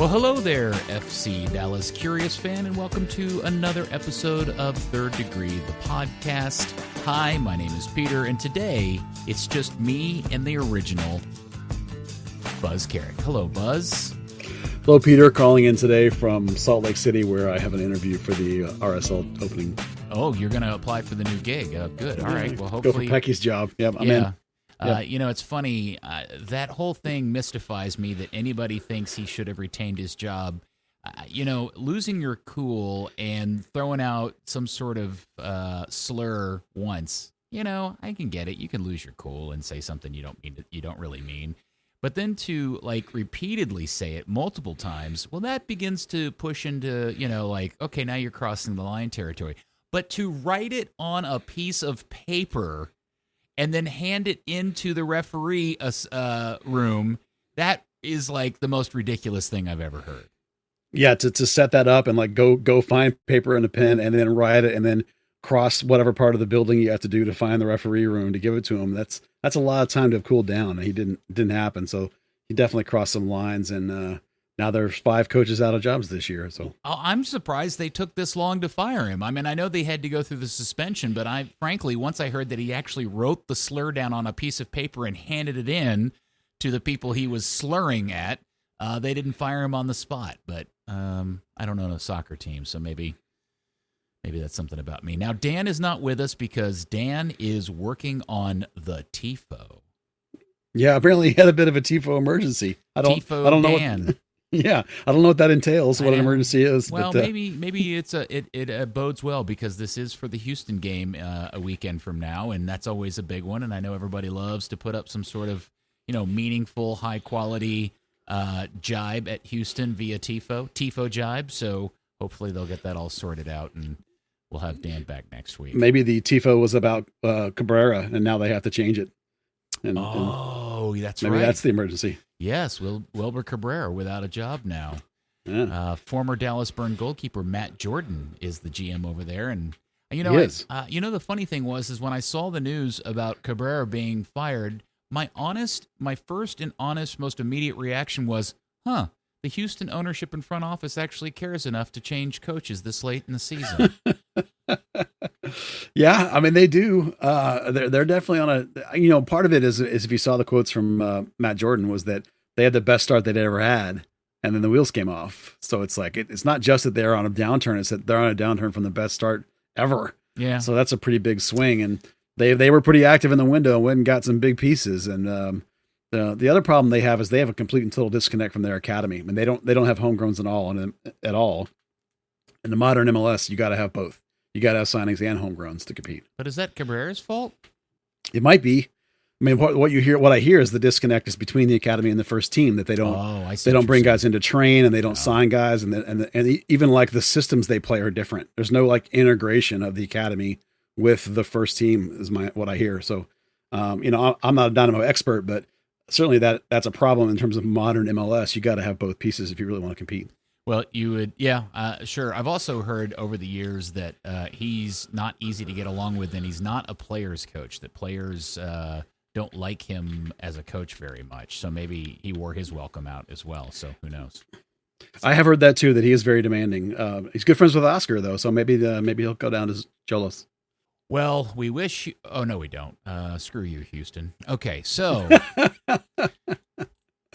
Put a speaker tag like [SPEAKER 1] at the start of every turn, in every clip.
[SPEAKER 1] Well, hello there, FC Dallas Curious fan, and welcome to another episode of Third Degree, the podcast. Hi, my name is Peter, and today it's just me and the original Buzz Carrick. Hello, Buzz.
[SPEAKER 2] Hello, Peter, calling in today from Salt Lake City, where I have an interview for the RSL opening.
[SPEAKER 1] Oh, you're going to apply for the new gig. Good. All right. Well, hopefully.
[SPEAKER 2] Go for Pecky's job. Yep, I'm in.
[SPEAKER 1] You know, it's funny. That whole thing mystifies me that anybody thinks he should have retained his job. Losing your cool and throwing out some sort of slur once, I can get it. You can lose your cool and say something you don't really mean. But then to repeatedly say it multiple times, well, that begins to push into, okay, now you're crossing the line territory. But to write it on a piece of paper and then hand it into the referee room, that is the most ridiculous thing I've ever heard.
[SPEAKER 2] Yeah, to set that up and go find paper and a pen and then write it and then cross whatever part of the building you have to do to find the referee room to give it to him. That's a lot of time to have cooled down. He didn't happen. So he definitely crossed some lines, and now there's 5 coaches out of jobs this year. So
[SPEAKER 1] I'm surprised they took this long to fire him. I mean, I know they had to go through the suspension, but frankly, once I heard that he actually wrote the slur down on a piece of paper and handed it in to the people he was slurring at, they didn't fire him on the spot. But I don't own a soccer team, so maybe that's something about me. Now, Dan is not with us because Dan is working on the TIFO. Yeah,
[SPEAKER 2] apparently he had a bit of a TIFO emergency. I don't know.
[SPEAKER 1] Dan.
[SPEAKER 2] I don't know what that entails, what an emergency is.
[SPEAKER 1] Well, but, maybe it bodes well because this is for the Houston game a weekend from now, and that's always a big one. And I know everybody loves to put up some sort of meaningful, high quality jibe at Houston via TIFO jibe. So hopefully they'll get that all sorted out, and we'll have Dan back next week.
[SPEAKER 2] Maybe the TIFO was about Cabrera, and now they have to change it.
[SPEAKER 1] That's right.
[SPEAKER 2] Maybe that's the emergency.
[SPEAKER 1] Yes, Wilber Cabrera without a job now.
[SPEAKER 2] Yeah.
[SPEAKER 1] Former Dallas Burn goalkeeper Matt Jordan is the GM over there, and the funny thing is when I saw the news about Cabrera being fired, my first and honest, most immediate reaction was, the Houston ownership and front office actually cares enough to change coaches this late in the season.
[SPEAKER 2] Yeah, I mean, they do. They're definitely on a, part of it is if you saw the quotes from Matt Jordan was that they had the best start they'd ever had, and then the wheels came off. So it's it's not just that they're on a downturn, it's that they're on a downturn from the best start ever.
[SPEAKER 1] Yeah.
[SPEAKER 2] So that's a pretty big swing, and they were pretty active in the window and went and got some big pieces. And the other problem they have is they have a complete and total disconnect from their academy. I mean, they don't have homegrowns at all. In the modern MLS, you got to have both. You got to have signings and homegrowns to compete.
[SPEAKER 1] But is that Cabrera's fault?
[SPEAKER 2] It might be. I mean, what I hear is the disconnect is between the academy and the first team, that they don't bring guys in to train, and they don't sign guys, and even the systems they play are different. There's no integration of the academy with the first team is what I hear. So, I'm not a Dynamo expert, but certainly that's a problem in terms of modern MLS. You got to have both pieces if you really want to compete.
[SPEAKER 1] Well, you would, sure. I've also heard over the years that he's not easy to get along with, and he's not a player's coach, that players don't like him as a coach very much. So maybe he wore his welcome out as well. So who knows?
[SPEAKER 2] I have heard that too, that he is very demanding. He's good friends with Oscar, though, so maybe he'll go down as Cholos.
[SPEAKER 1] Well, we wish you... Oh, no, we don't. Screw you, Houston. Okay, so...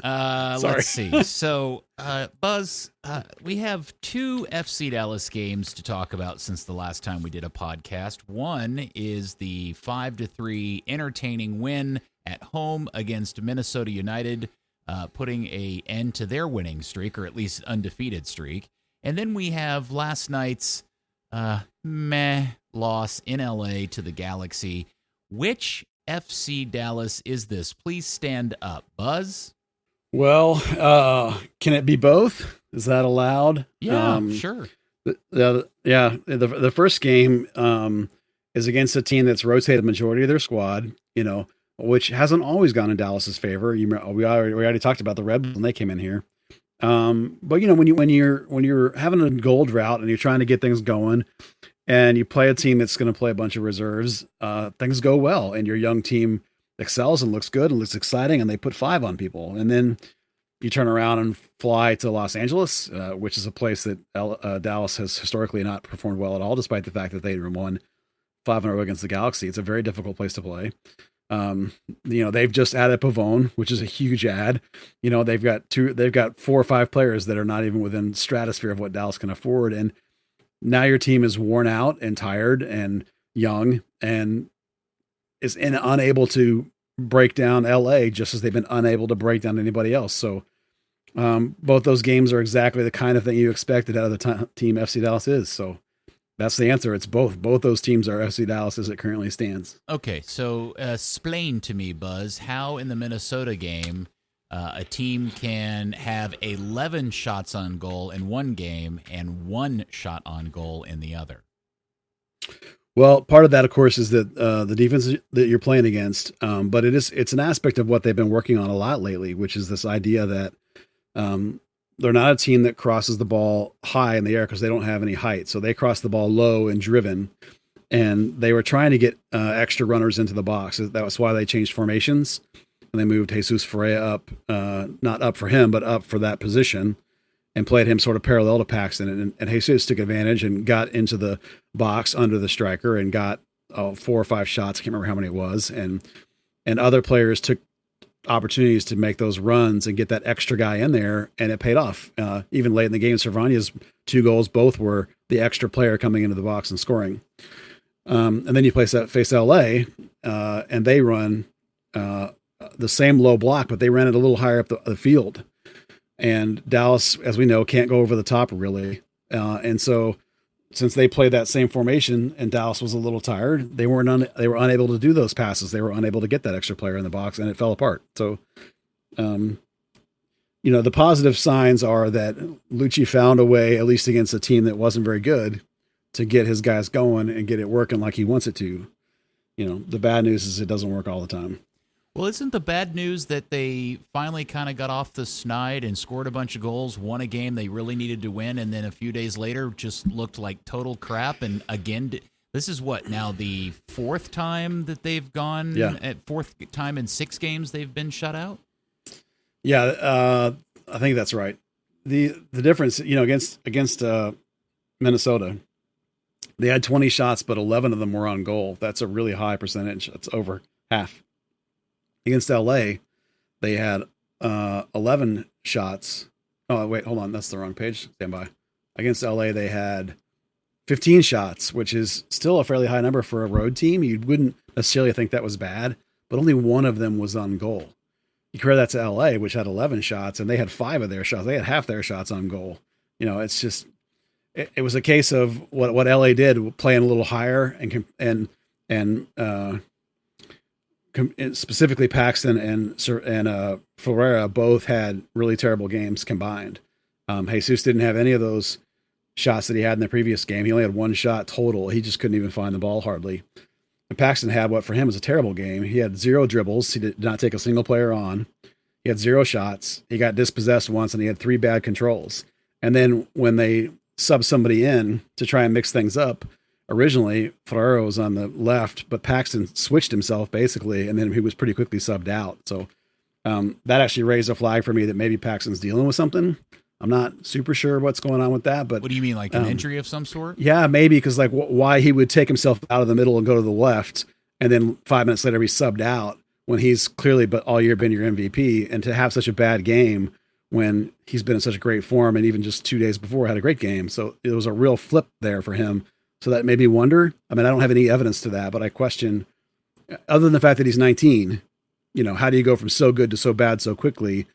[SPEAKER 1] Let's see. So, Buzz, we have 2 FC Dallas games to talk about since the last time we did a podcast. One is the 5-3 entertaining win at home against Minnesota United, putting an end to their winning streak, or at least undefeated streak. And then we have last night's loss in LA to the Galaxy. Which FC Dallas is this? Please stand up, Buzz.
[SPEAKER 2] Well, can it be both? Is that allowed?
[SPEAKER 1] Yeah, sure.
[SPEAKER 2] The first game is against a team that's rotated the majority of their squad, which hasn't always gone in Dallas's favor. We already talked about the Red Bulls when they came in here. But when you're having a goal drought and you're trying to get things going, and you play a team that's going to play a bunch of reserves, things go well, and your young team excels and looks good and looks exciting, and they put 5 on people. And then you turn around and fly to Los Angeles, which is a place that Dallas has historically not performed well at all, despite the fact that they won 5-0 against the Galaxy. It's a very difficult place to play. They've just added Pavone, which is a huge add. They've got 4 or 5 players that are not even within stratosphere of what Dallas can afford. And now your team is worn out and tired and young and is unable to break down LA just as they've been unable to break down anybody else. So both those games are exactly the kind of thing you expected out of the team FC Dallas is. So that's the answer. It's both. Both those teams are FC Dallas as it currently stands.
[SPEAKER 1] Okay, so explain to me, Buzz, how in the Minnesota game a team can have 11 shots on goal in one game and 1 shot on goal in the other.
[SPEAKER 2] Well, part of that, of course, is that the defense that you're playing against, but it's an aspect of what they've been working on a lot lately, which is this idea that they're not a team that crosses the ball high in the air because they don't have any height. So they cross the ball low and driven, and they were trying to get extra runners into the box. That was why they changed formations, and they moved Jesus Ferreira up, not up for him, but up for that position, and played him sort of parallel to Paxton. And Jesus took advantage and got into the box under the striker and got 4 or 5 shots. I can't remember how many it was. And other players took opportunities to make those runs and get that extra guy in there, and it paid off. Even late in the game, Cervantes' 2 goals, both were the extra player coming into the box and scoring. And then you face LA, and they run the same low block, but they ran it a little higher up the field. And Dallas, as we know, can't go over the top really. And so since they played that same formation and Dallas was a little tired, they were unable to do those passes. They were unable to get that extra player in the box, and it fell apart. So, the positive signs are that Lucci found a way, at least against a team that wasn't very good, to get his guys going and get it working like he wants it to. The bad news is it doesn't work all the time.
[SPEAKER 1] Well, isn't the bad news that they finally kind of got off the snide and scored a bunch of goals, won a game they really needed to win, and then a few days later just looked like total crap? And again, this is what, now the 4th time that they've gone, at 4th time in 6 games they've been shut out?
[SPEAKER 2] Yeah, I think that's right. The difference, against Minnesota, they had 20 shots, but 11 of them were on goal. That's a really high percentage. That's over half. Against LA, they had 11 shots. Oh, wait, hold on. That's the wrong page. Stand by. Against LA, they had 15 shots, which is still a fairly high number for a road team. You wouldn't necessarily think that was bad, but only 1 of them was on goal. You compare that to LA, which had 11 shots, and they had 5 of their shots. They had half their shots on goal. It's just, it was a case of what LA did, playing a little higher and specifically Paxton and Ferreira both had really terrible games combined. Jesus didn't have any of those shots that he had in the previous game. He only had 1 shot total. He just couldn't even find the ball hardly. And Paxton had what for him was a terrible game. He had 0 dribbles. He did not take a single player on. He had 0 shots. He got dispossessed once, and he had 3 bad controls. And then when they subbed somebody in to try and mix things up, originally, Ferreira was on the left, but Paxton switched himself basically, and then he was pretty quickly subbed out. So that actually raised a flag for me that maybe Paxton's dealing with something. I'm not super sure what's going on with that. But
[SPEAKER 1] what do you mean, like an injury of some sort?
[SPEAKER 2] Yeah, maybe, because why he would take himself out of the middle and go to the left, and then 5 minutes later be subbed out when he's clearly all year been your MVP, and to have such a bad game when he's been in such a great form, and even just 2 days before had a great game. So it was a real flip there for him. So that made me wonder. I mean, I don't have any evidence to that, but I question, other than the fact that he's 19, how do you go from so good to so bad so quickly?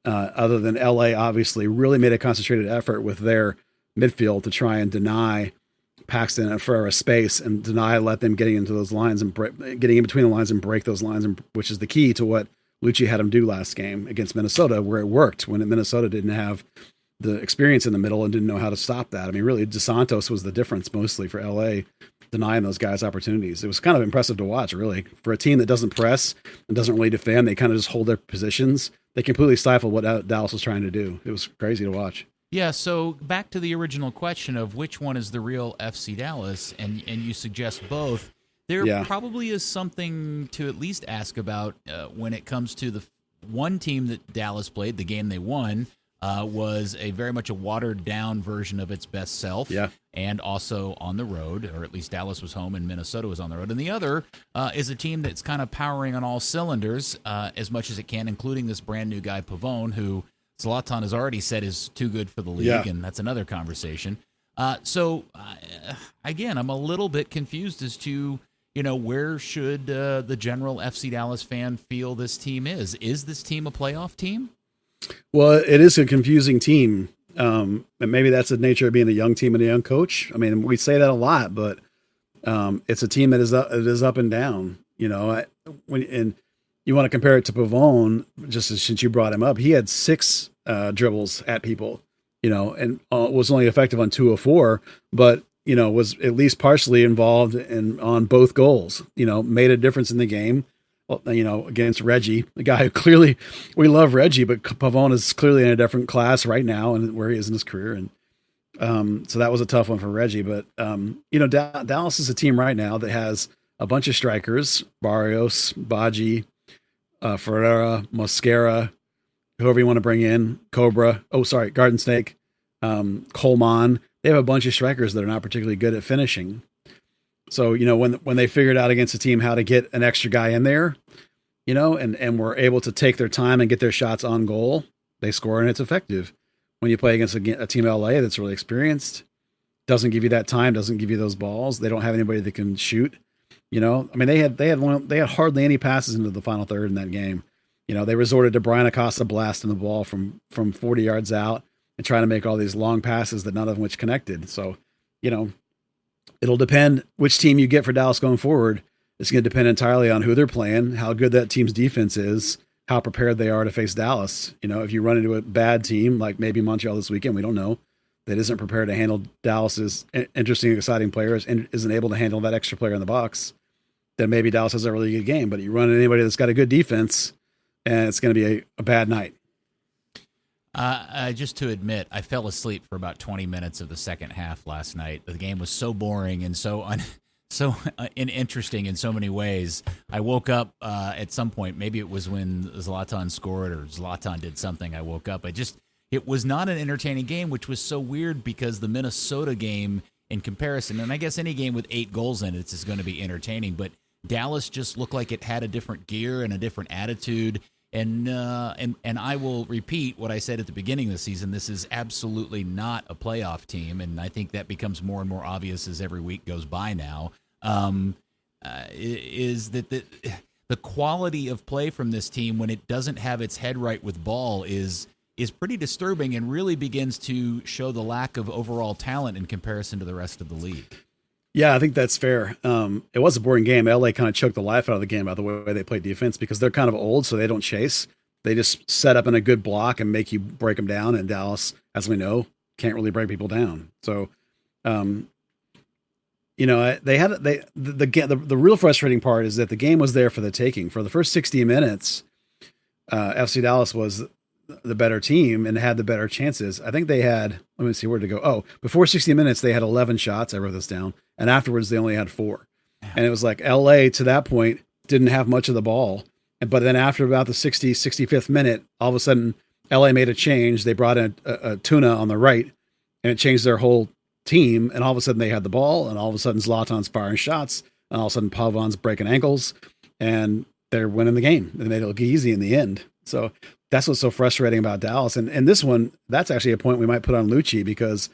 [SPEAKER 2] Other than LA obviously really made a concentrated effort with their midfield to try and deny Paxton and Ferreira space and let them getting into those lines and getting in between the lines and break those lines, which is the key to what Lucci had him do last game against Minnesota, where it worked when Minnesota didn't have the experience in the middle and didn't know how to stop that. I mean, really, DeSantos was the difference mostly for LA, denying those guys opportunities. It was kind of impressive to watch, really. For a team that doesn't press and doesn't really defend, they kind of just hold their positions. They completely stifled what Dallas was trying to do. It was crazy to watch.
[SPEAKER 1] Yeah, so back to the original question of which one is the real FC Dallas, and you suggest both. There probably is something to at least ask about when it comes to one team that Dallas played, the game they won, was a very much a watered-down version of its best self.
[SPEAKER 2] Yeah.
[SPEAKER 1] And also on the road, or at least Dallas was home and Minnesota was on the road. And the other is a team that's kind of powering on all cylinders as much as it can, including this brand-new guy, Pavone, who Zlatan has already said is too good for the league, and that's another conversation. Again, I'm a little bit confused as to, where should the general FC Dallas fan feel this team is? Is this team a playoff team?
[SPEAKER 2] Well, it is a confusing team. And maybe that's the nature of being a young team and a young coach. I mean, we say that a lot, but it's a team that is up and down. And you want to compare it to Pavone, just since you brought him up, he had 6 dribbles at people, and was only effective on 2 of 4, but was at least partially involved on both goals. Made a difference in the game. Against Reggie, the guy who clearly, we love Reggie, but Pavone is clearly in a different class right now and where he is in his career. And so that was a tough one for Reggie. But, Dallas is a team right now that has a bunch of strikers, Barrios, Baji, Ferreira, Mosquera, whoever you want to bring in, Garden Snake, Coleman. They have a bunch of strikers that are not particularly good at finishing. So, when they figured out against a team how to get an extra guy in there, and were able to take their time and get their shots on goal, they score and it's effective. When you play against a team LA that's really experienced, doesn't give you that time, doesn't give you those balls. They don't have anybody that can shoot. I mean, they had hardly any passes into the final third in that game. They resorted to Brian Acosta blasting the ball from 40 yards out and trying to make all these long passes that none of which connected. So, it'll depend which team you get for Dallas going forward. It's going to depend entirely on who they're playing, how good that team's defense is, how prepared they are to face Dallas. If you run into a bad team, like maybe Montreal this weekend, we don't know, that isn't prepared to handle Dallas's interesting, exciting players and isn't able to handle that extra player in the box, then maybe Dallas has a really good game. But you run into anybody that's got a good defense, and it's going to be a bad night.
[SPEAKER 1] Just to admit, I fell asleep for about 20 minutes of the second half last night. The game was so boring and so interesting in so many ways. I woke up at some point. Maybe it was when Zlatan scored or Zlatan did something. I woke up. It was not an entertaining game, which was so weird because the Minnesota game in comparison, and I guess any game with 8 goals in it is going to be entertaining, but Dallas just looked like it had a different gear and a different attitude. And I will repeat what I said at the beginning of the season. This is absolutely not a playoff team, and I think that becomes more and more obvious as every week goes by now. Is that the quality of play from this team when it doesn't have its head right with ball is pretty disturbing and really begins to show the lack of overall talent in comparison to the rest of the league.
[SPEAKER 2] Yeah, I think that's fair. It was a boring game. LA kind of choked the life out of the game by the way they play defense because they're kind of old, so they don't chase. They just set up in a good block and make you break them down. And Dallas, as we know, can't really break people down. So, the real frustrating part is that the game was there for the taking. For the first 60 minutes, FC Dallas was the better team and had the better chances. I think they had, let me see where to go. Oh, before 60 minutes, they had 11 shots. I wrote this down. And afterwards, they only had 4. And it was like LA to that point didn't have much of the ball. But then after about the 65th minute, all of a sudden, LA made a change. They brought in a Tuna on the right, and it changed their whole team. And all of a sudden, they had the ball. And all of a sudden, Zlatan's firing shots. And all of a sudden, Pavon's breaking ankles. And they're winning the game. They made it look easy in the end. So that's what's so frustrating about Dallas. And this one, that's actually a point we might put on Lucci because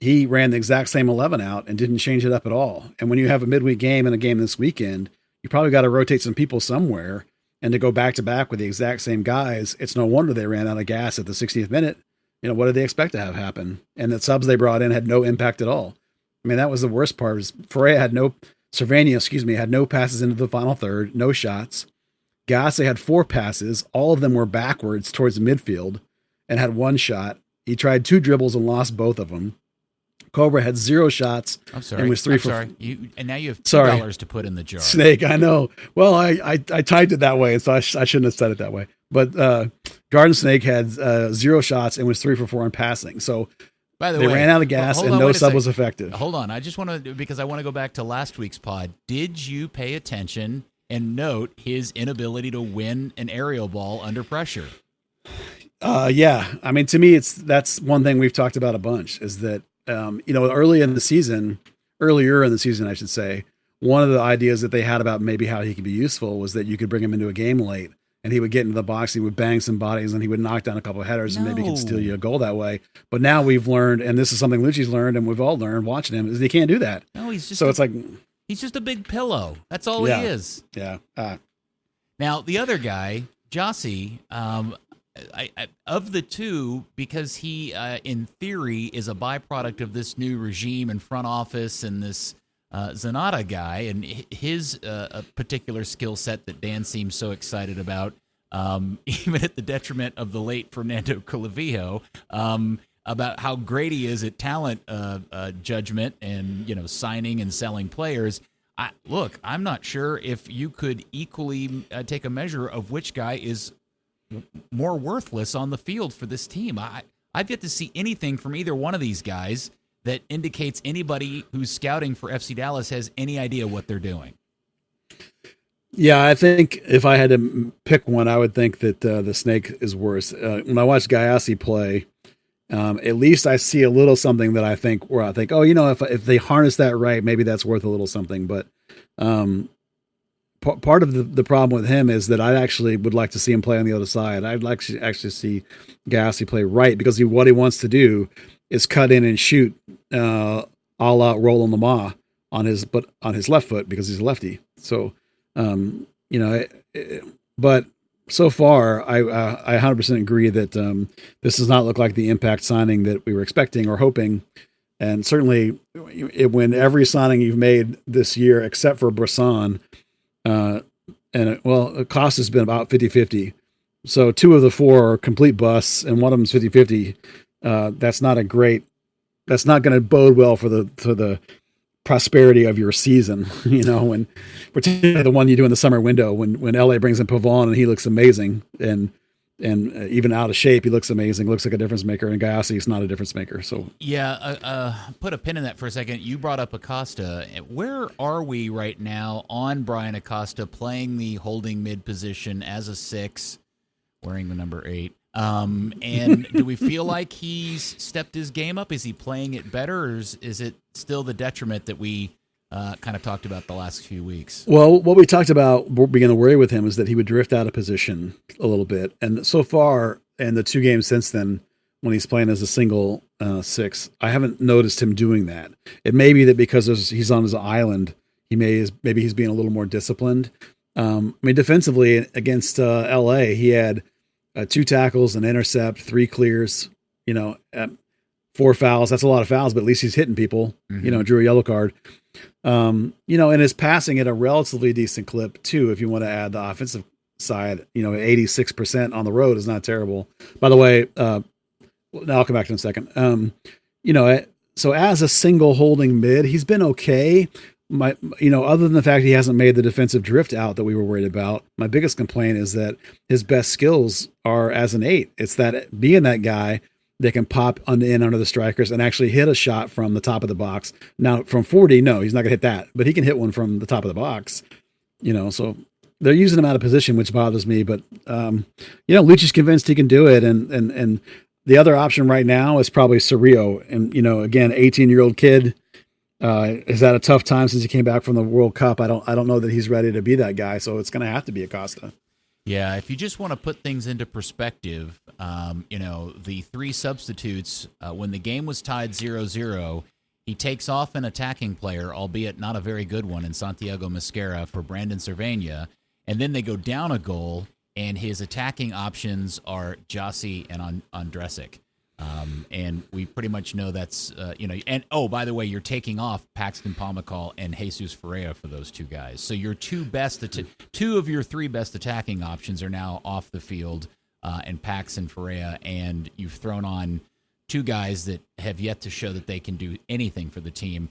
[SPEAKER 2] he ran the exact same 11 out and didn't change it up at all. And when you have a midweek game and a game this weekend, you probably got to rotate some people somewhere. And to go back to back with the exact same guys, it's no wonder they ran out of gas at the 60th minute. What did they expect to have happen? And the subs they brought in had no impact at all. I mean, that was the worst part. Cervania had no passes into the final third, no shots. Gasse had 4 passes. All of them were backwards towards the midfield and had 1 shot. He tried 2 dribbles and lost both of them. Cobra had 0 shots.
[SPEAKER 1] I'm sorry.
[SPEAKER 2] And was 3
[SPEAKER 1] I'm
[SPEAKER 2] for.
[SPEAKER 1] Sorry. And now you have $2 to put in the jar.
[SPEAKER 2] Snake, I know. Well, I typed it that way, so I shouldn't have said it that way. But Garden Snake had 0 shots and was 3 for 4 in passing. So
[SPEAKER 1] by the
[SPEAKER 2] they
[SPEAKER 1] way,
[SPEAKER 2] ran out of gas and no sub was effective.
[SPEAKER 1] Hold on. I just want to, because I want to go back to last week's pod. Did you pay attention and note his inability to win an aerial ball under pressure.
[SPEAKER 2] Yeah. I mean, to me, that's one thing we've talked about a bunch is that, earlier in the season, I should say, one of the ideas that they had about maybe how he could be useful was that you could bring him into a game late and he would get into the box, he would bang some bodies and he would knock down a couple of headers and maybe he could steal you a goal that way. But now we've learned, and this is something Lucci's learned and we've all learned watching him, is he can't do that.
[SPEAKER 1] No, he's just
[SPEAKER 2] he's
[SPEAKER 1] just a big pillow. That's all he is.
[SPEAKER 2] Yeah.
[SPEAKER 1] Now the other guy, Jossie, of the two, because he, in theory, is a byproduct of this new regime and front office and this Zanata guy and his particular skill set that Dan seems so excited about, even at the detriment of the late Fernando Clavijo, about how great he is at talent judgment and signing and selling players. I'm not sure if you could equally take a measure of which guy is more worthless on the field for this team. I've yet to see anything from either one of these guys that indicates anybody who's scouting for FC Dallas has any idea what they're doing.
[SPEAKER 2] Yeah, I think if I had to pick one, I would think that the Snake is worse. When I watch Gayassi play, at least I see a little something that I think, if they harness that right, maybe that's worth a little something. But part of the problem with him is that I actually would like to see him play on the other side. I'd like to actually see Gayassi play right, because what he wants to do is cut in and shoot a la Roland Lamar on his left foot because he's a lefty. So, but so far I 100% agree that this does not look like the impact signing that we were expecting or hoping. And certainly when every signing you've made this year, except for Bresson, Costa's been about 50-50. So 2 of the 4 are complete busts and one of them's 50-50. That's not going to bode well for the prosperity of your season, when particularly the one you do in the summer window, when LA brings in Pavon and he looks amazing and even out of shape, he looks amazing, looks like a difference maker, and Gayassi is not a difference maker. So
[SPEAKER 1] put a pin in that for a second. You brought up Acosta. Where are we right now on Brian Acosta playing the holding mid position as a 6, wearing the number 8? And do we feel like he's stepped his game up? Is he playing it better, or is it still the detriment that we kind of talked about the last few weeks?
[SPEAKER 2] Well, what we talked about beginning to worry with him is that he would drift out of position a little bit. And so far, in the 2 games since then, when he's playing as a single 6, I haven't noticed him doing that. It may be that because he's on his island, maybe he's being a little more disciplined. Defensively against LA, he had 2 tackles, an intercept, 3 clears, 4 fouls. That's a lot of fouls, but at least he's hitting people, drew a yellow card. And his passing at a relatively decent clip too, if you want to add the offensive side, 86% on the road is not terrible. By the way, now I'll come back to it in a second. So as a single holding mid, he's been okay. Other than the fact he hasn't made the defensive drift out that we were worried about, my biggest complaint is that his best skills are as an 8. It's that being that guy that can pop in under the strikers and actually hit a shot from the top of the box. Now from 40, no, he's not gonna hit that, but he can hit one from the top of the box. So they're using him out of position, which bothers me. But Lucci's convinced he can do it, and the other option right now is probably Cerrillo. And again, 18-year-old kid. Has had a tough time since he came back from the World Cup. I don't know that he's ready to be that guy, so it's going to have to be Acosta.
[SPEAKER 1] Yeah, if you just want to put things into perspective, the 3 substitutes, when the game was tied 0-0, he takes off an attacking player, albeit not a very good one, in Santiago Mosquera for Brandon Cervena, and then they go down a goal, and his attacking options are Jossie and Andresic. And we pretty much know that's, and by the way, you're taking off Paxton Pomykal and Jesus Ferreira for those 2 guys. So your 2 of your 3 best attacking options are now off the field, and Pax and Ferreira, and you've thrown on 2 guys that have yet to show that they can do anything for the team.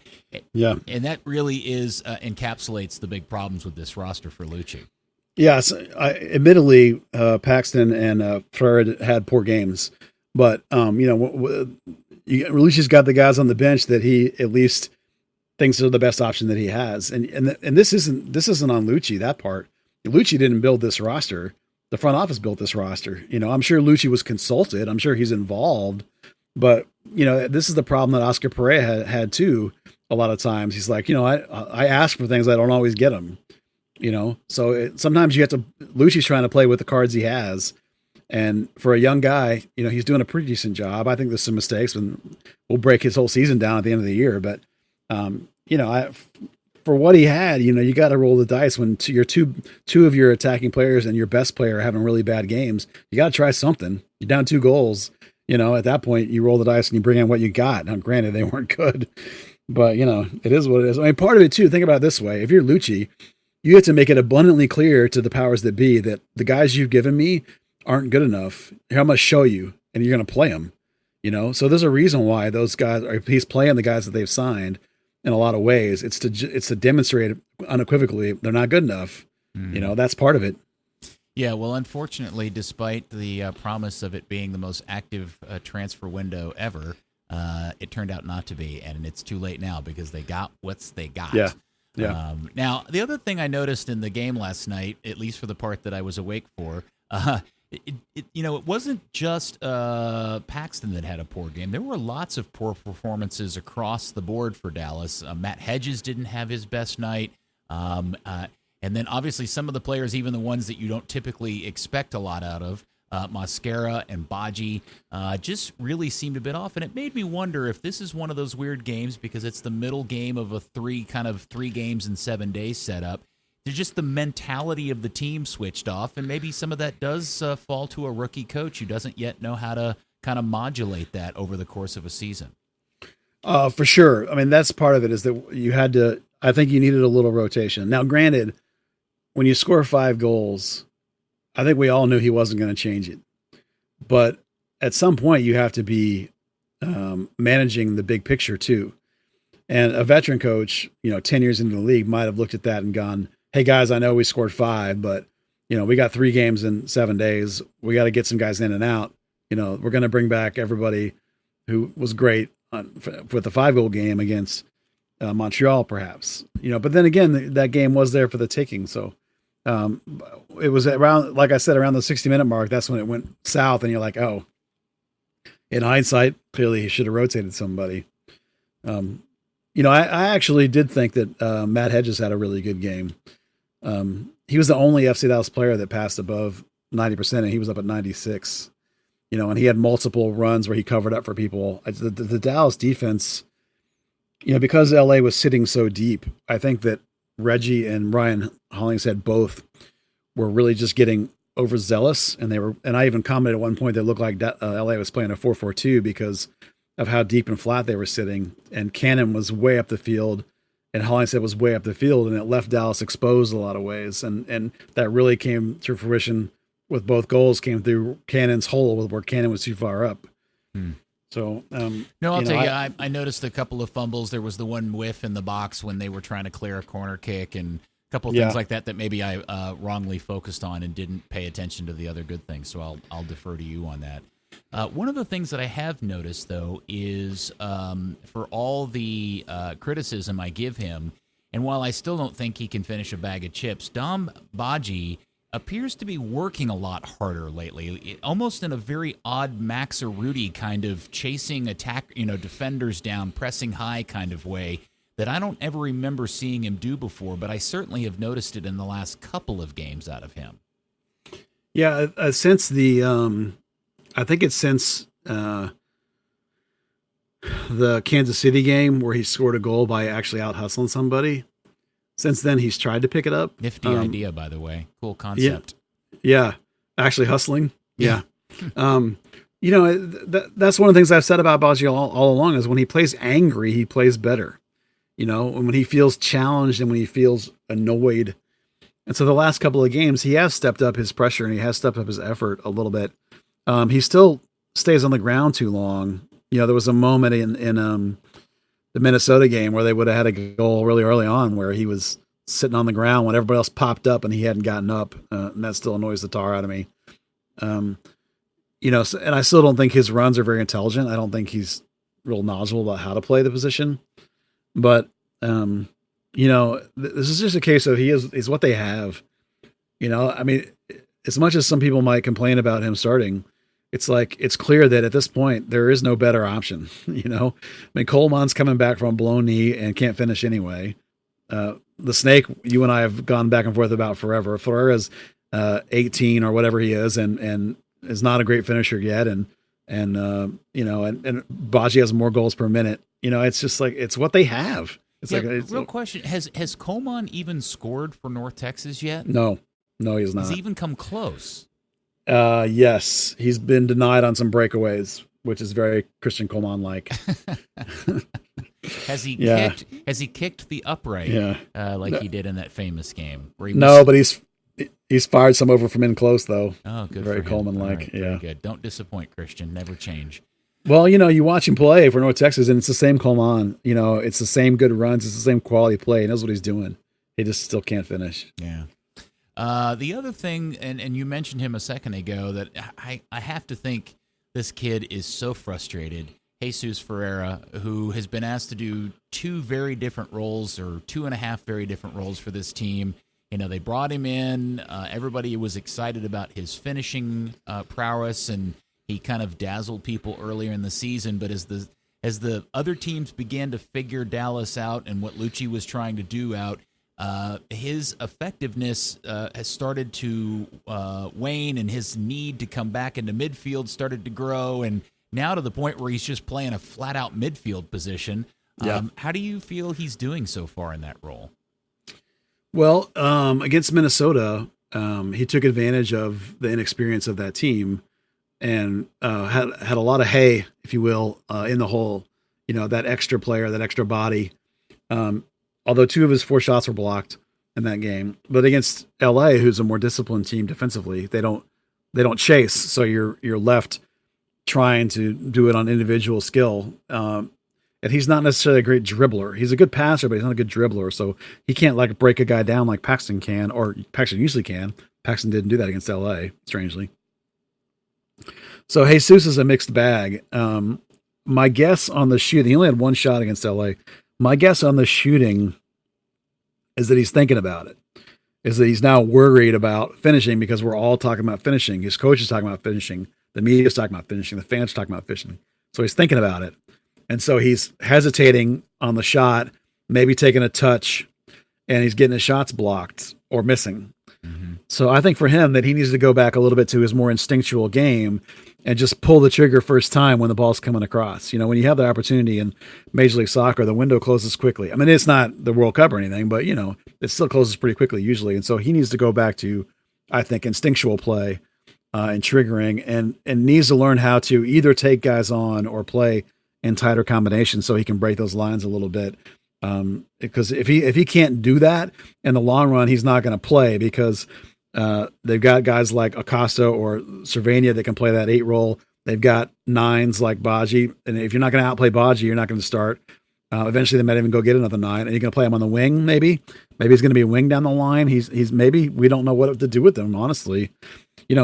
[SPEAKER 2] Yeah.
[SPEAKER 1] And that really encapsulates the big problems with this roster for Lucci.
[SPEAKER 2] Yes. Admittedly, Paxton and Ferreira had poor games. But Lucci's got the guys on the bench that he at least thinks are the best option that he has, and this isn't on Lucci, that part. Lucci didn't build this roster. The front office built this roster. I'm sure Lucci was consulted. I'm sure he's involved, but this is the problem that Oscar Pereira had too. A lot of times he's like, I ask for things, I don't always get them. So sometimes you have to. Lucci's trying to play with the cards he has, and for a young guy, he's doing a pretty decent job. I think there's some mistakes, and we'll break his whole season down at the end of the year. But for what he had, you got to roll the dice when your two of your attacking players and your best player are having really bad games. You got to try something. You're down 2 goals. At that point, you roll the dice and you bring in what you got. Now, granted, they weren't good, but it is what it is. I mean, part of it too. Think about it this way: if you're Lucci, you have to make it abundantly clear to the powers that be that the guys you've given me aren't good enough. Here, I'm going to show you, and you're going to play them. So there's a reason why those guys are. He's playing the guys that they've signed. In a lot of ways, it's to demonstrate unequivocally they're not good enough. That's part of it.
[SPEAKER 1] Yeah, well, unfortunately, despite the promise of it being the most active transfer window ever, it turned out not to be, and it's too late now because they got what they got.
[SPEAKER 2] Yeah. Yeah.
[SPEAKER 1] Now, the other thing I noticed in the game last night, at least for the part that I was awake for, it wasn't just Paxton that had a poor game. There were lots of poor performances across the board for Dallas. Matt Hedges didn't have his best night. And then obviously some of the players, even the ones that you don't typically expect a lot out of, Mascara and Baji, just really seemed a bit off. And it made me wonder if this is one of those weird games because it's the middle game of a 3 games in 7 days setup. There's just the mentality of the team switched off, and maybe some of that does fall to a rookie coach who doesn't yet know how to kind of modulate that over the course of a season.
[SPEAKER 2] For sure. I mean, that's part of it is that you had to, I think you needed a little rotation. Now, granted, when you score 5 goals, I think we all knew he wasn't going to change it. But at some point, you have to be managing the big picture too. And a veteran coach, 10 years into the league might have looked at that and gone, hey guys, I know we scored 5, but we got 3 games in 7 days. We got to get some guys in and out. We're going to bring back everybody who was great with the 5-goal game against Montreal, perhaps. But then again, that game was there for the taking. So it was around, like I said, around the 60-minute mark. That's when it went south, and you're like, oh. In hindsight, clearly he should have rotated somebody. I actually did think that Matt Hedges had a really good game. He was the only FC Dallas player that passed above 90%, and he was up at 96. And he had multiple runs where he covered up for people. The Dallas defense, because LA was sitting so deep, I think that Reggie and Ryan Hollingshead both were really just getting overzealous, and I even commented at one point that it looked like LA was playing a 4-4-2 because of how deep and flat they were sitting, and Cannon was way up the field, and Hollingshead was way up the field, and it left Dallas exposed a lot of ways, and that really came to fruition with both goals came through Cannon's hole where Cannon was too far up. So,
[SPEAKER 1] no, I'll tell you, I noticed a couple of fumbles. There was the one whiff in the box when they were trying to clear a corner kick, and a couple of things like that maybe I wrongly focused on and didn't pay attention to the other good things. So I'll defer to you on that. One of the things that I have noticed, though, is for all the criticism I give him, and while I still don't think he can finish a bag of chips, Dom Baji appears to be working a lot harder lately, almost in a very odd Max or Rudy kind of chasing defenders down, pressing high kind of way that I don't ever remember seeing him do before, but I certainly have noticed it in the last couple of games out of him.
[SPEAKER 2] Yeah, since the I think it's since the Kansas City game where he scored a goal by actually out hustling somebody. Since then, he's tried to pick it up.
[SPEAKER 1] Nifty idea, by the way. Cool concept.
[SPEAKER 2] Yeah. Actually hustling. Yeah. That's one of the things I've said about Baggio all along is when he plays angry, he plays better. And when he feels challenged and when he feels annoyed. And so the last couple of games, he has stepped up his pressure and he has stepped up his effort a little bit. He still stays on the ground too long. There was a moment in the Minnesota game where they would have had a goal really early on where he was sitting on the ground when everybody else popped up and he hadn't gotten up. And that still annoys the tar out of me. And I still don't think his runs are very intelligent. I don't think he's real knowledgeable about how to play the position, but this is just a case of he's what they have. I mean, as much as some people might complain about him starting, it's like it's clear that at this point there is no better option. I mean, Coleman's coming back from a blown knee and can't finish anyway. The snake, you and I have gone back and forth about forever. Ferreira's 18 or whatever he is, and is not a great finisher yet, and Baji has more goals per minute. It's just like it's what they have. It's
[SPEAKER 1] real question: Has Coleman even scored for North Texas yet?
[SPEAKER 2] No, he's not.
[SPEAKER 1] Has he even come close?
[SPEAKER 2] Yes, he's been denied on some breakaways, which is very Christian Coleman like.
[SPEAKER 1] Has he kicked? Has he kicked the upright? Like he did in that famous game?
[SPEAKER 2] But he's fired some over from in close though.
[SPEAKER 1] Oh, good.
[SPEAKER 2] Very
[SPEAKER 1] for him.
[SPEAKER 2] Coleman like.
[SPEAKER 1] Right, very good. Don't disappoint, Christian. Never change.
[SPEAKER 2] Well, you watch him play for North Texas, and it's the same Coleman. It's the same good runs. It's the same quality play. He knows what he's doing. He just still can't finish.
[SPEAKER 1] Yeah. The other thing, and you mentioned him a second ago, that I have to think this kid is so frustrated. Jesus Ferreira, who has been asked to do 2 very different roles, or 2.5 very different roles for this team. They brought him in. Everybody was excited about his finishing prowess, and he kind of dazzled people earlier in the season. But as the other teams began to figure Dallas out and what Lucci was trying to do out, his effectiveness has started to wane, and his need to come back into midfield started to grow, and now to the point where he's just playing a flat-out midfield position. How do you feel he's doing so far in that role?
[SPEAKER 2] Well, against Minnesota, he took advantage of the inexperience of that team and had a lot of hay, if you will, in the hole. That extra player, that extra body. Although 2 of his 4 shots were blocked in that game, but against LA, who's a more disciplined team defensively, they don't chase. So you're left trying to do it on individual skill. And he's not necessarily a great dribbler. He's a good passer, but he's not a good dribbler. So he can't like break a guy down like Paxton can, or Paxton usually can. Paxton didn't do that against LA, strangely. So Jesus is a mixed bag. My guess on the shooting, he only had 1 shot against LA. My guess on the shooting is that he's thinking about it. Is that he's now worried about finishing, because we're all talking about finishing. His coach is talking about finishing. The media is talking about finishing. The fans are talking about finishing. So he's thinking about it. And so he's hesitating on the shot, maybe taking a touch, and he's getting his shots blocked or missing. Mm-hmm. So I think for him that he needs to go back a little bit to his more instinctual game and just pull the trigger first time when the ball's coming across. When you have the opportunity in Major League Soccer, the window closes quickly. I mean, it's not the World Cup or anything, but, it still closes pretty quickly usually. And so he needs to go back to, I think, instinctual play and triggering, and needs to learn how to either take guys on or play in tighter combinations so he can break those lines a little bit. Because if he can't do that in the long run, he's not going to play, because they've got guys like Acosta or Cervania that can play that 8 role. They've got 9s like Baji, and if you're not going to outplay Baji, you're not going to start. Eventually, they might even go get another 9, and you're going to play him on the wing. Maybe he's going to be a wing down the line. He's maybe we don't know what to do with him. Honestly,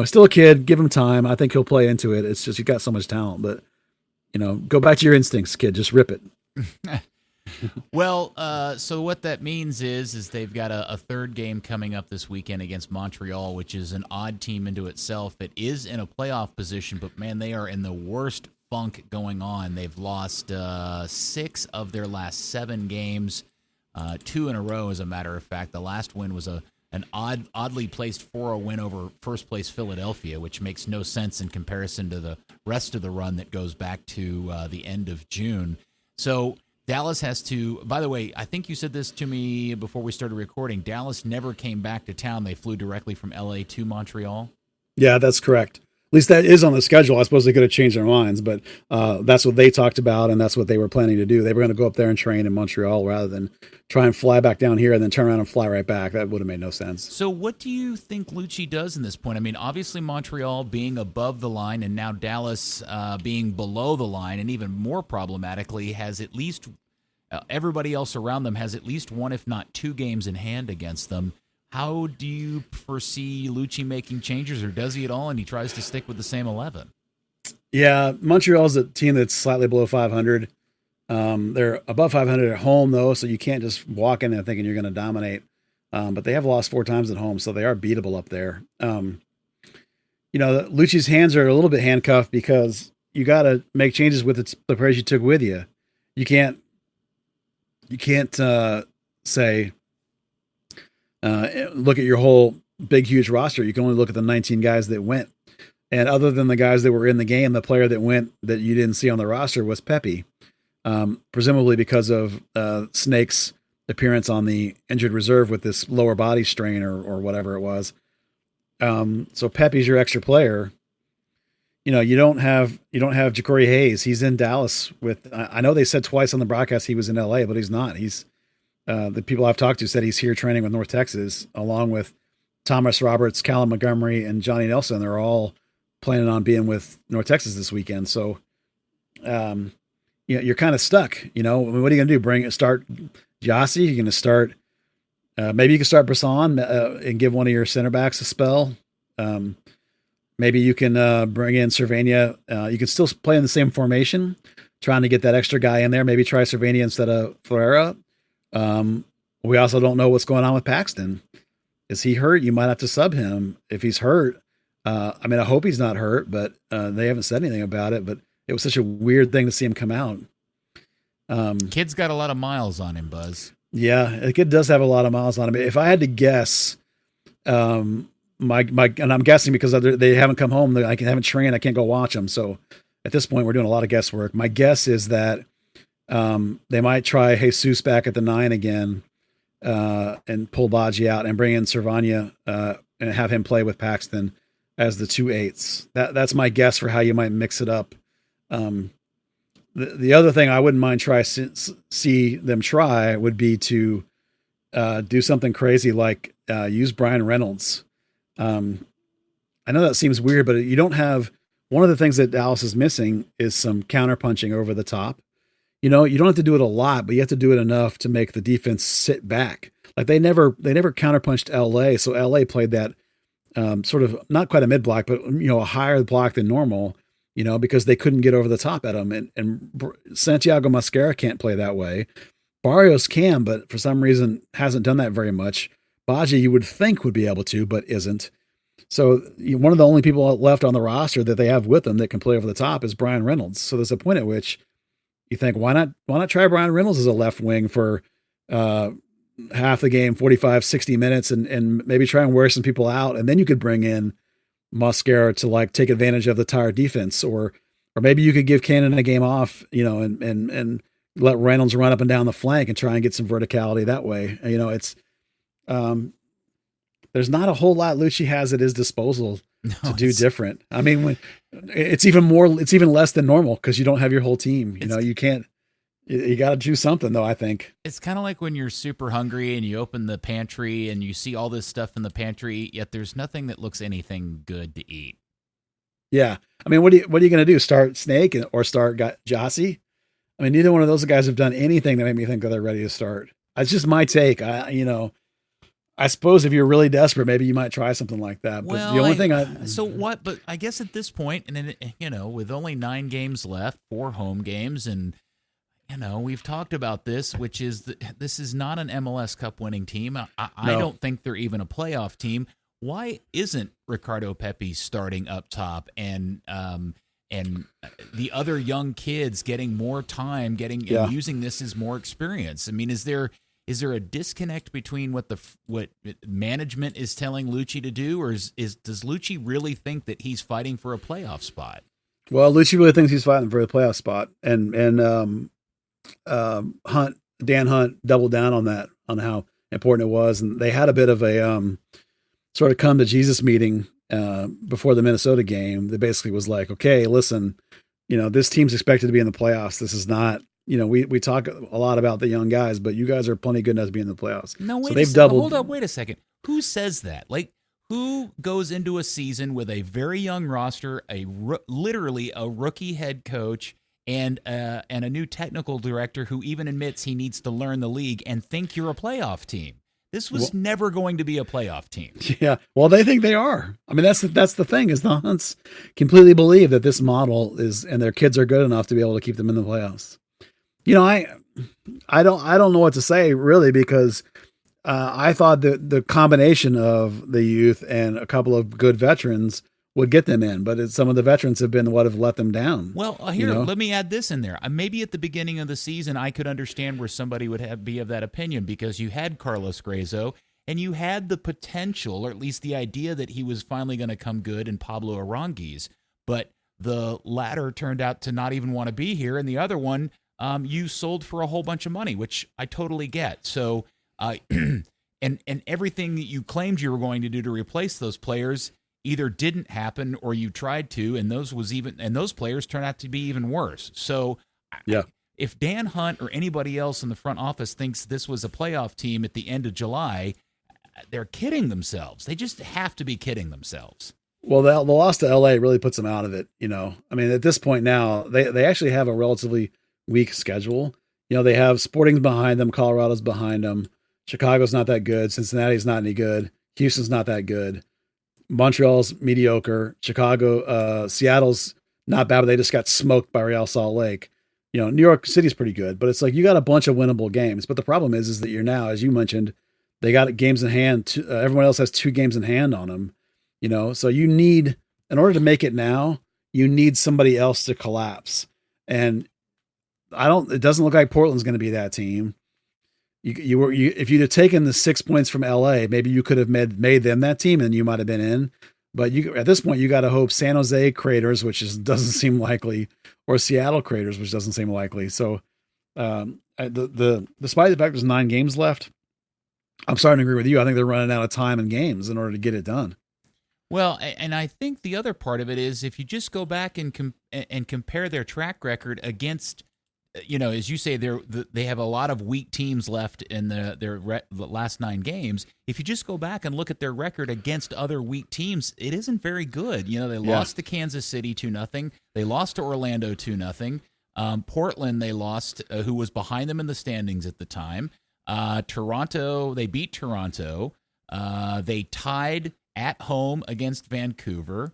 [SPEAKER 2] still a kid. Give him time. I think he'll play into it. It's just he's got so much talent, but go back to your instincts, kid. Just rip it.
[SPEAKER 1] Well, so what that means is they've got a 3rd game coming up this weekend against Montreal, which is an odd team into itself. It is in a playoff position, but man, they are in the worst funk going on. They've lost 6 of their last 7 games, 2 in a row, as a matter of fact. The last win was an oddly placed 4-0 win over first place Philadelphia, which makes no sense in comparison to the rest of the run that goes back to the end of June. So Dallas has to, by the way, I think you said this to me before we started recording, Dallas never came back to town. They flew directly from LA to Montreal.
[SPEAKER 2] Yeah, that's correct. At least that is on the schedule. I suppose they could have changed their minds, but that's what they talked about, and that's what they were planning to do. They were going to go up there and train in Montreal rather than try and fly back down here and then turn around and fly right back. That would have made no sense.
[SPEAKER 1] So what do you think Lucci does in this point? I mean, obviously Montreal being above the line, and now Dallas being below the line, and even more problematically has at least everybody else around them has at least 1, if not 2 games in hand against them. How do you foresee Lucci making changes, or does he at all, and he tries to stick with the same 11?
[SPEAKER 2] Yeah, Montreal's a team that's slightly below 500. They're above 500 at home, though, so you can't just walk in there thinking you're going to dominate But they have lost 4 times at home, so they are beatable up there. Lucci's hands are a little bit handcuffed because you got to make changes with the players you took with you. You can't say, look at your whole big, huge roster. You can only look at the 19 guys that went. And other than the guys that were in the game, the player that went that you didn't see on the roster was Pepe, presumably because of Snake's appearance on the injured reserve with this lower body strain or whatever it was. So Pepe's your extra player. You don't have Ja'Cory Hayes. He's in Dallas with. I know they said twice on the broadcast he was in LA, but he's not. He's the people I've talked to said he's here training with North Texas, along with Thomas Roberts, Callum Montgomery, and Johnny Nelson. They're all planning on being with North Texas this weekend. So, you're kind of stuck. What are you going to do? Start Jossie? You're going to start. Maybe you can start Brisson and give one of your center backs a spell. Maybe you can bring in Cervania. You can still play in the same formation, trying to get that extra guy in there. Maybe try Cervania instead of Ferreira. We also don't know what's going on with Paxton. Is he hurt? You might have to sub him if he's hurt. I hope he's not hurt, but they haven't said anything about it. But it was such a weird thing to see him come out.
[SPEAKER 1] Kid's got a lot of miles on him, Buzz.
[SPEAKER 2] Yeah, the kid does have a lot of miles on him. If I had to guess, and I'm guessing because they haven't come home, I haven't trained, I can't go watch them. So at this point, we're doing a lot of guesswork. My guess is that they might try Jesus back at the 9 again and pull Baji out and bring in Cervania and have him play with Paxton as the 2 8s. That's my guess for how you might mix it up. The other thing I wouldn't mind see them try would be to do something crazy like use Brian Reynolds. I know that seems weird, but you don't have one of the things that Dallas is missing is some counterpunching over the top. You don't have to do it a lot, but you have to do it enough to make the defense sit back. Like they never counterpunched LA, so LA played that sort of not quite a mid block, but a higher block than normal. Because they couldn't get over the top at him. And Santiago Mosquera can't play that way. Barrios can, but for some reason hasn't done that very much. Baji, you would think would be able to, but isn't. So one of the only people left on the roster that they have with them that can play over the top is Brian Reynolds. So there's a point at which you think, why not try Brian Reynolds as a left wing for half the game, 45, 60 minutes, and maybe try and wear some people out. And then you could bring in Mosquera to take advantage of the tired defense, or maybe you could give Cannon a game off, and let Reynolds run up and down the flank and try and get some verticality that way. It's there's not a whole lot Lucci has at his disposal to do different. When it's even less than normal because you don't have your whole team. You can't. You got to do something, though, I think. It's
[SPEAKER 1] kind of like when you're super hungry and you open the pantry and you see all this stuff in the pantry, yet there's nothing that looks anything good to eat.
[SPEAKER 2] Yeah. What are you going to do? Start Snake or start Jossie? Neither one of those guys have done anything that made me think that they're ready to start. It's just my take. I suppose if you're really desperate, maybe you might try something like that. But
[SPEAKER 1] well,
[SPEAKER 2] the only thing
[SPEAKER 1] so what? But I guess at this point, and then, with only 9 games left, 4 home games, and we've talked about this, which is this is not an MLS Cup winning team. I don't think they're even a playoff team. Why isn't Ricardo Pepi starting up top and the other young kids getting more time, and using this as more experience? Is there a disconnect between what management is telling Lucci to do, or does Lucci really think that he's fighting for a playoff spot?
[SPEAKER 2] Well, Lucci really thinks he's fighting for a playoff spot, and Dan Hunt doubled down on that, on how important it was. And they had a bit of a sort of come to Jesus meeting before the Minnesota game. That basically was like, okay, listen, this team's expected to be in the playoffs. This is not, we talk a lot about the young guys, but you guys are plenty good enough to be in the playoffs.
[SPEAKER 1] No, wait, so they've doubled. Hold up, wait a second. Who says that? Who goes into a season with a very young roster, literally a rookie head coach, and a new technical director who even admits he needs to learn the league, and think you're a playoff team? This was never going to be a playoff team.
[SPEAKER 2] Yeah, well, they think they are. That's the thing, is the Hunts completely believe that this model is, and their kids are good enough to be able to keep them in the playoffs. I don't know what to say really, because I thought that the combination of the youth and a couple of good veterans would get them in, but some of the veterans have been what have let them down.
[SPEAKER 1] Well, here, let me add this in there. Maybe at the beginning of the season, I could understand where somebody would be of that opinion, because you had Carlos Grazo, and you had the potential, or at least the idea, that he was finally going to come good in Pablo Aranguiz. But the latter turned out to not even want to be here, and the other one you sold for a whole bunch of money, which I totally get. So, and everything that you claimed you were going to do to replace those players either didn't happen or you tried to, and those players turned out to be even worse. So,
[SPEAKER 2] yeah.
[SPEAKER 1] If Dan Hunt or anybody else in the front office thinks this was a playoff team at the end of July, they're kidding themselves. They just have to be kidding themselves.
[SPEAKER 2] Well, the loss to LA really puts them out of it. I mean, at this point now, they actually have a relatively weak schedule. They have Sporting's behind them, Colorado's behind them, Chicago's not that good, Cincinnati's not any good, Houston's not that good, Montreal's mediocre, Seattle's not bad, but they just got smoked by Real Salt Lake. New York City's pretty good, but it's like you got a bunch of winnable games. But the problem is that you're now, as you mentioned, they got games in hand. Everyone else has 2 games in hand on them. So you need, in order to make it now, you need somebody else to collapse. And it doesn't look like Portland's going to be that team. If you'd have taken the 6 points from LA, maybe you could have made them that team and you might've been in, but at this point you got to hope San Jose craters, which doesn't seem likely, or Seattle craters, which doesn't seem likely. So, despite the fact there's 9 games left, I'm starting to agree with you. I think they're running out of time and games in order to get it done.
[SPEAKER 1] Well, and I think the other part of it is if you just go back and compare their track record against, as you say, they have a lot of weak teams left in the last 9 games. If you just go back and look at their record against other weak teams, it isn't very good. They lost to Kansas City 2-0. They lost to Orlando 2-0. Portland they lost, who was behind them in the standings at the time. Toronto, they beat Toronto. They tied at home against Vancouver.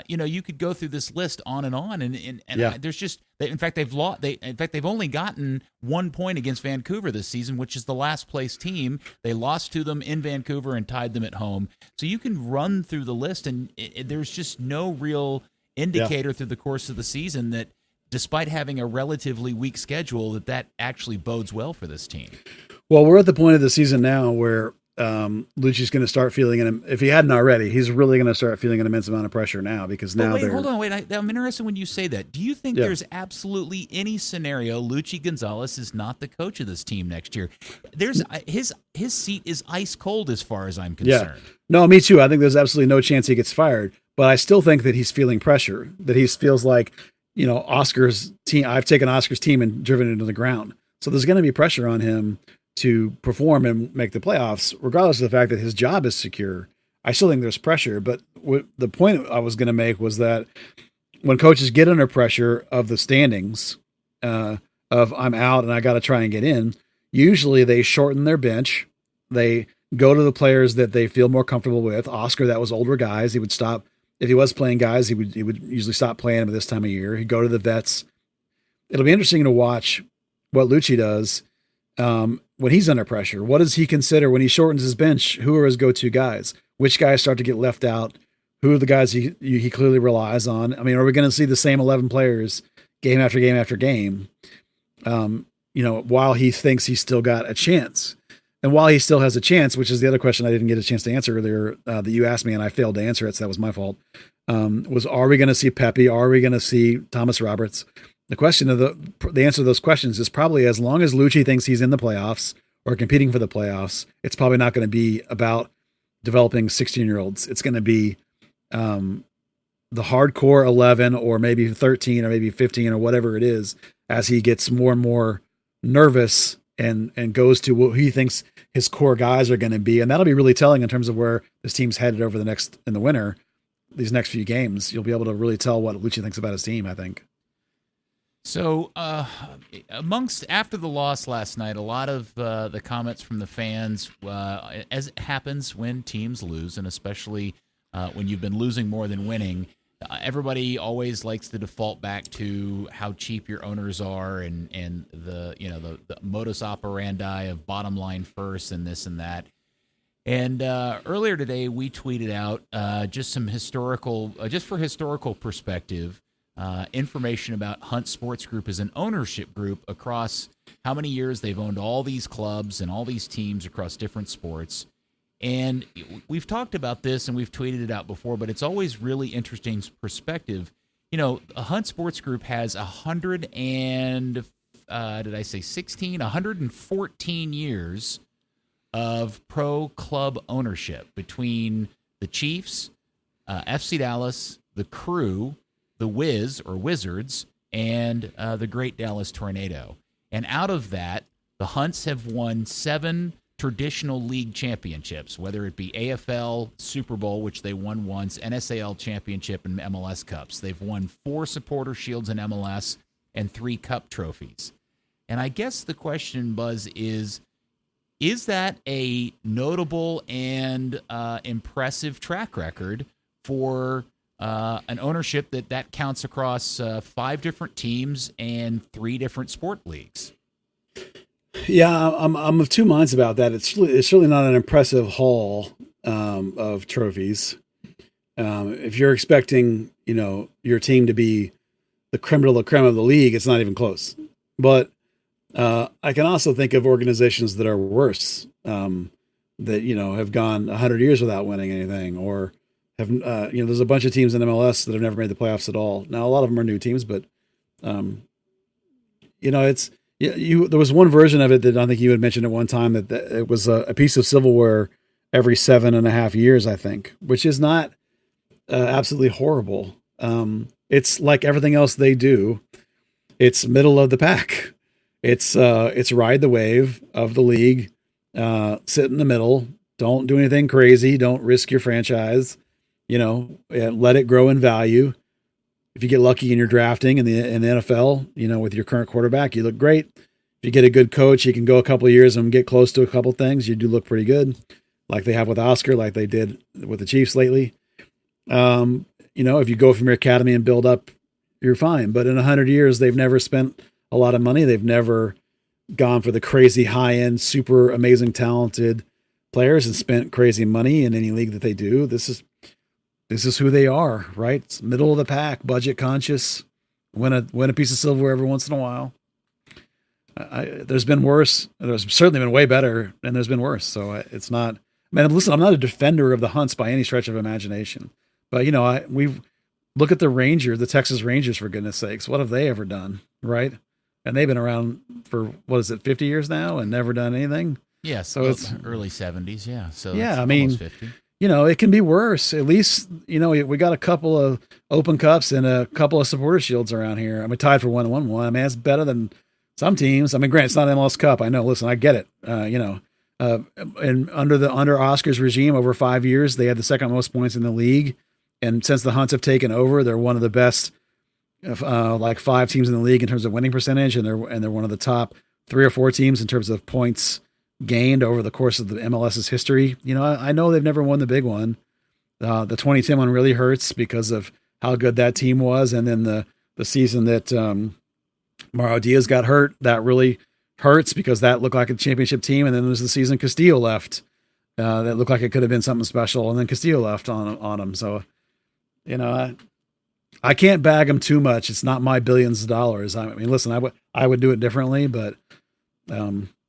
[SPEAKER 1] You could go through this list on and on, and there's just, in fact they've only gotten 1 point against Vancouver this season, which is the last place team. They lost to them in Vancouver and tied them at home. So you can run through the list, and there's just no real indicator through the course of the season that, despite having a relatively weak schedule, that actually bodes well for this team.
[SPEAKER 2] Well, we're at the point of the season now where Lucci's going to start feeling, if he hadn't already, he's really going to start feeling an immense amount of pressure now, because now
[SPEAKER 1] hold on. I'm interested when you say that. Do you think there's absolutely any scenario Luchi Gonzalez is not the coach of this team next year? There's his seat is ice cold as far as I'm concerned.
[SPEAKER 2] Yeah. No, me too. I think there's absolutely no chance he gets fired, but I still think that he's feeling pressure, that he feels like, Oscar's team, I've taken Oscar's team and driven it into the ground. So there's going to be pressure on him to perform and make the playoffs, regardless of the fact that his job is secure. I still think there's pressure, but the point I was going to make was that when coaches get under pressure of the standings, of I'm out and I got to try and get in, usually they shorten their bench. They go to the players that they feel more comfortable with. Oscar, that was older guys. He would stop. If he was playing guys, he would usually stop playing them at this time of year. He'd go to the vets. It'll be interesting to watch what Lucci does when he's under pressure. What does he consider when he shortens his bench? Who are his go-to guys? Which guys start to get left out? Who are the guys he clearly relies on? I mean, are we going to see the same 11 players game after game after game? While he thinks he's still got a chance. And while he still has a chance, which is the other question I didn't get a chance to answer earlier, that you asked me and I failed to answer it, so that was my fault, was, are we going to see Pepe? Are we going to see Thomas Roberts? The question of the answer to those questions is probably, as long as Lucci thinks he's in the playoffs or competing for the playoffs, it's probably not going to be about developing 16-year-olds. It's going to be the hardcore 11 or maybe 13 or maybe 15 or whatever it is, as he gets more and more nervous and goes to what he thinks his core guys are going to be. And that'll be really telling in terms of where this team's headed in the winter, these next few games. You'll be able to really tell what Lucci thinks about his team, I think.
[SPEAKER 1] So after the loss last night, a lot of the comments from the fans, as it happens when teams lose, and especially when you've been losing more than winning, everybody always likes to default back to how cheap your owners are and the the modus operandi of bottom line first and this and that. And earlier today, we tweeted out just some historical, just for historical perspective, information about Hunt Sports Group as an ownership group across how many years they've owned all these clubs and all these teams across different sports. And we've talked about this and we've tweeted it out before, but it's always really interesting perspective. Hunt Sports Group has 114 years of pro club ownership between the Chiefs, FC Dallas, the Crew, the Wiz or Wizards, and the Great Dallas Tornado. And out of that, the Hunts have won 7 traditional league championships, whether it be AFL, Super Bowl, which they won once, NSAL championship, and MLS Cups. They've won 4 supporter shields in MLS and 3 cup trophies. And I guess the question, Buzz, is that a notable and impressive track record for an ownership that counts across 5 different teams and 3 different sport leagues?
[SPEAKER 2] Yeah, I'm of two minds about that. It's really not an impressive haul of trophies. If you're expecting, your team to be the creme de la creme of the league, it's not even close. But I can also think of organizations that are worse, that have gone 100 years without winning anything, or have there's a bunch of teams in MLS that have never made the playoffs at all. Now a lot of them are new teams, but it's. Yeah, there was one version of it that I think you had mentioned at one time that it was a piece of silverware every 7.5 years, I think, which is not absolutely horrible. It's like everything else they do. It's middle of the pack. It's ride the wave of the league, sit in the middle. Don't do anything crazy. Don't risk your franchise. Let it grow in value. If you get lucky in your drafting in the NFL, with your current quarterback, you look great. If you get a good coach, you can go a couple of years and get close to a couple things. You do look pretty good, like they have with Oscar, like they did with the Chiefs lately. If you go from your academy and build up, you're fine. But in 100 years, they've never spent a lot of money. They've never gone for the crazy high-end, super amazing, talented players and spent crazy money in any league that they do. This is who they are, right? It's middle of the pack, budget conscious, win a piece of silverware every once in a while. There's been worse. There's certainly been way better, and there's been worse. So it's not. Listen, I'm not a defender of the Hunts by any stretch of imagination, but we look at the Texas Rangers, for goodness sakes. What have they ever done, right? And they've been around for 50 years now, and never done anything.
[SPEAKER 1] Yeah, so it's early 70s. Yeah, so
[SPEAKER 2] yeah,
[SPEAKER 1] almost 50.
[SPEAKER 2] It can be worse. At least, we got a couple of open cups and a couple of supporter shields around here. Tied for 1-1-1. That's better than some teams. Granted, it's not an MLS Cup. I know. Listen, I get it. And under Oscar's regime, over 5 years, they had the second most points in the league. And since the Hunts have taken over, they're one of the best, 5 teams in the league in terms of winning percentage, and they're one of the top 3 or 4 teams in terms of points gained over the course of the MLS's history. I know they've never won the big one. The 2010 one really hurts because of how good that team was. And then the season that Mauro Diaz got hurt, that really hurts because that looked like a championship team. And then there was the season Castillo left that looked like it could have been something special. And then Castillo left on him. So, I can't bag him too much. It's not my billions of dollars. Listen, I would do it differently, but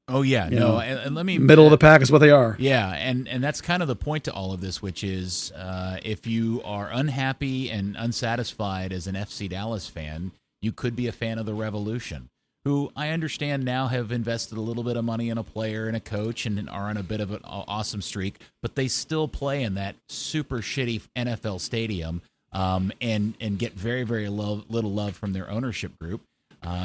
[SPEAKER 1] oh yeah, no, and let me
[SPEAKER 2] middle of the pack is what they are.
[SPEAKER 1] Yeah, and that's kind of the point to all of this, which is if you are unhappy and unsatisfied as an FC Dallas fan, you could be a fan of the Revolution, who I understand now have invested a little bit of money in a player and a coach and are on a bit of an awesome streak, but they still play in that super shitty NFL stadium and get very, very little love from their ownership group.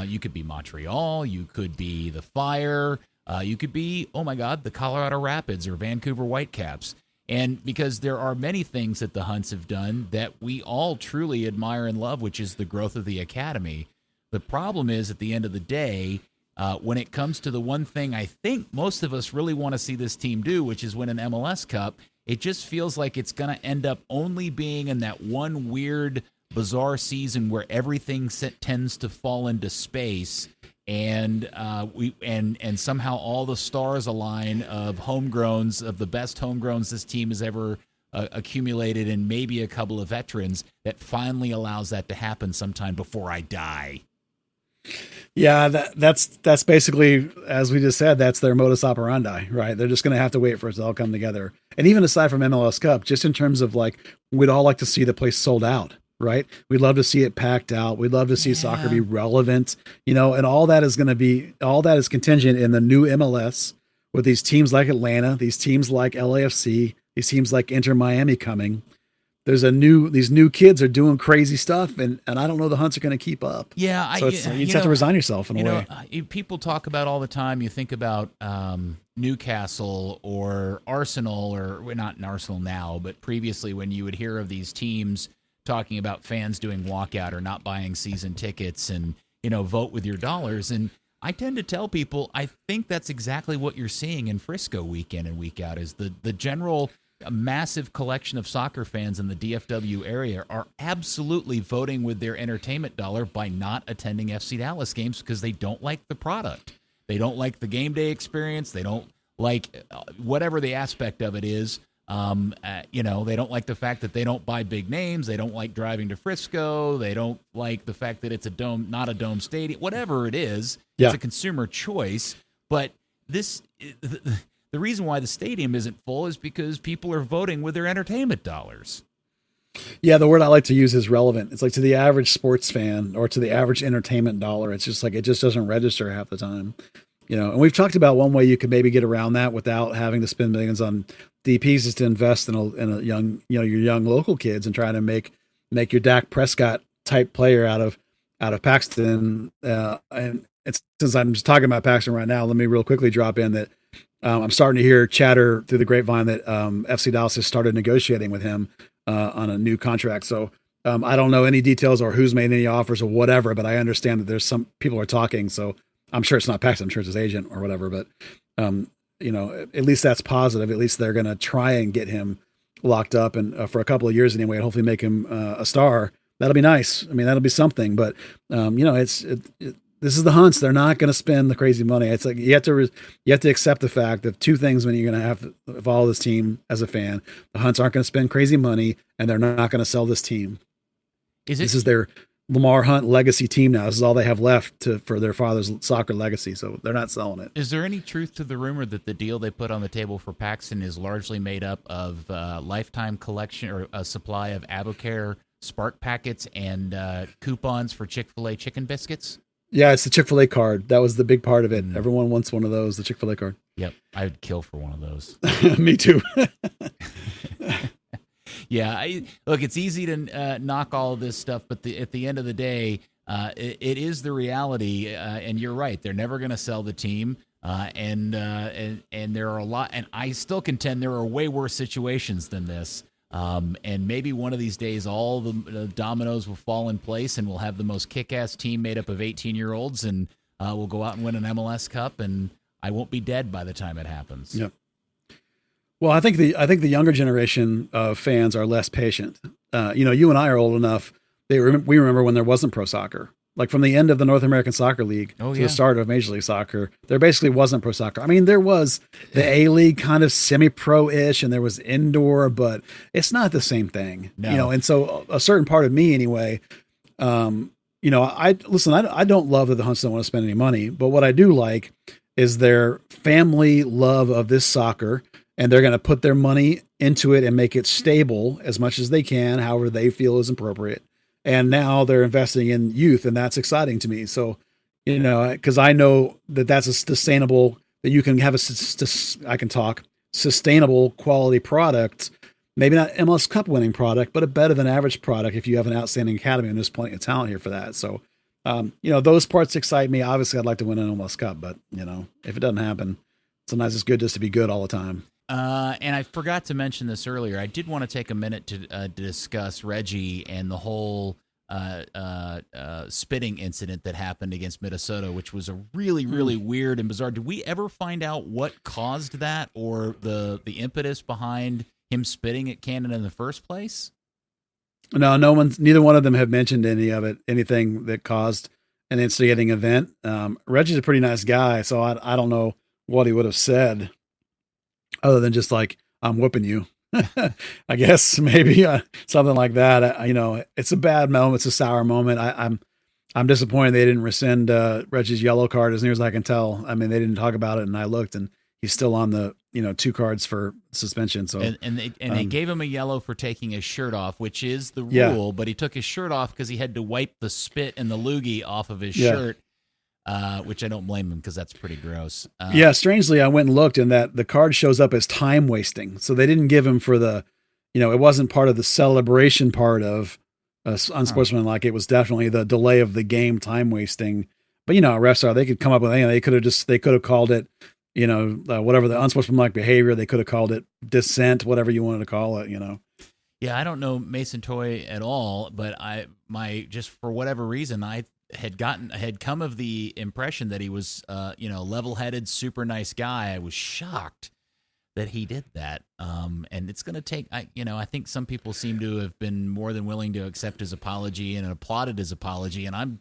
[SPEAKER 1] You could be Montreal, you could be the Fire, you could be, oh my God, the Colorado Rapids or Vancouver Whitecaps. And because there are many things that the Hunts have done that we all truly admire and love, which is the growth of the academy. The problem is, at the end of the day, when it comes to the one thing I think most of us really want to see this team do, which is win an MLS Cup, it just feels like it's going to end up only being in that one weird bizarre season where everything tends to fall into space, and somehow all the stars align of homegrowns, of the best homegrowns this team has ever accumulated, and maybe a couple of veterans, that finally allows that to happen sometime before I die.
[SPEAKER 2] Yeah, that's basically, as we just said, that's their modus operandi, right? They're just going to have to wait for it to all come together. And even aside from MLS Cup, just in terms of like, we'd all like to see the place sold out, right? We'd love to see it packed out. We'd love to see soccer be relevant, and all that is contingent in the new MLS with these teams like Atlanta, these teams like LAFC, these teams like Inter Miami coming. These new kids are doing crazy stuff, and I don't know the Hunts are going to keep up.
[SPEAKER 1] Yeah,
[SPEAKER 2] so you just have to resign yourself in a
[SPEAKER 1] way. People talk about all the time. You think about Newcastle or Arsenal, or we're not in Arsenal now, but previously when you would hear of these teams talking about fans doing walkout or not buying season tickets, and vote with your dollars. And I tend to tell people, I think that's exactly what you're seeing in Frisco week in and week out, is the general. A massive collection of soccer fans in the DFW area are absolutely voting with their entertainment dollar by not attending FC Dallas games because they don't like the product. They don't like the game day experience. They don't like whatever the aspect of it is. They don't like the fact that they don't buy big names. They don't like driving to Frisco. They don't like the fact that it's a dome, not a dome stadium. Whatever it is, It's a consumer choice. But the reason why the stadium isn't full is because people are voting with their entertainment dollars.
[SPEAKER 2] Yeah, the word I like to use is relevant. It's like, to the average sports fan or to the average entertainment dollar, it's just like, it just doesn't register half the time. And we've talked about one way you could maybe get around that without having to spend millions on DPs is to invest in a young, your young local kids and try to make your Dak Prescott type player out of Paxton. And since I'm just talking about Paxton right now, let me real quickly drop in that I'm starting to hear chatter through the grapevine that FC Dallas has started negotiating with him on a new contract. So I don't know any details or who's made any offers or whatever, but I understand that there's some people are talking. So I'm sure it's not Paxton. I'm sure it's his agent or whatever. But at least that's positive. At least they're going to try and get him locked up and for a couple of years anyway, and hopefully make him a star. That'll be nice. I mean, that'll be something. But this is the Hunts. They're not going to spend the crazy money. It's like you have to accept the fact of two things when you're going to have to follow this team as a fan. The Hunts aren't going to spend crazy money, and they're not going to sell this team. This is their Lamar Hunt legacy team now. This is all they have left for their father's soccer legacy, so they're not selling it.
[SPEAKER 1] Is there any truth to the rumor that the deal they put on the table for Paxton is largely made up of lifetime collection or a supply of AboCare Spark packets and coupons for Chick-fil-A chicken biscuits?
[SPEAKER 2] Yeah, it's the Chick-fil-A card. That was the big part of it. Everyone wants one of those, the Chick-fil-A card.
[SPEAKER 1] Yep, I would kill for one of those.
[SPEAKER 2] Me too.
[SPEAKER 1] Yeah, look, it's easy to knock all of this stuff, but at the end of the day, it is the reality, and you're right. They're never going to sell the team, and there are a lot, and I still contend there are way worse situations than this. And maybe one of these days, all the dominoes will fall in place, and we'll have the most kick-ass team made up of 18-year-olds, and we'll go out and win an MLS Cup, and I won't be dead by the time it happens.
[SPEAKER 2] Yep. Well, I think the younger generation of fans are less patient. You and I are old enough. We remember when there wasn't pro soccer. Like from the end of the North American Soccer League to the start of Major League Soccer, there basically wasn't pro soccer. I mean, there was the A-League kind of semi-pro-ish, and there was indoor, but it's not the same thing.
[SPEAKER 1] No.
[SPEAKER 2] And so a certain part of me anyway, I don't love that the Hunts don't want to spend any money, but what I do like is their family love of this soccer, and they're going to put their money into it and make it stable as much as they can, however they feel is appropriate. And now they're investing in youth, and that's exciting to me. So, because I know that that's a sustainable, that you can have sustainable quality product, maybe not MLS Cup winning product, but a better than average product if you have an outstanding academy, and there's plenty of talent here for that. So, those parts excite me. Obviously, I'd like to win an MLS Cup, but if it doesn't happen, sometimes it's good just to be good all the time.
[SPEAKER 1] And I forgot to mention this earlier. I did want to take a minute to discuss Reggie and the whole spitting incident that happened against Minnesota, which was a really, really weird and bizarre. Did we ever find out what caused that, or the impetus behind him spitting at Cannon in the first place?
[SPEAKER 2] No, neither one of them have mentioned anything that caused an instigating event. Reggie's a pretty nice guy, so I don't know what he would have said other than just like, I'm whooping you. I guess maybe something like that. It's a bad moment. It's a sour moment. I'm disappointed they didn't rescind Reggie's yellow card as near as I can tell. I mean, they didn't talk about it, and I looked, and he's still on the 2 cards for suspension. So
[SPEAKER 1] they gave him a yellow for taking his shirt off, which is the rule. But he took his shirt off because he had to wipe the spit and the loogie off of his shirt. Which I don't blame him because that's pretty gross.
[SPEAKER 2] Strangely, I went and looked, and that the card shows up as time wasting. So they didn't give him for the, it wasn't part of the celebration part of unsportsmanlike. It was definitely the delay of the game, time wasting. But refs they could come up with anything. They could have called it, whatever the unsportsmanlike behavior. They could have called it dissent, whatever you wanted to call it.
[SPEAKER 1] Yeah, I don't know Mason Toy at all, but just for whatever reason, I had come of the impression that he was, level-headed, super nice guy. I was shocked that he did that. And it's going to take, I think some people seem to have been more than willing to accept his apology and applauded his apology. And I'm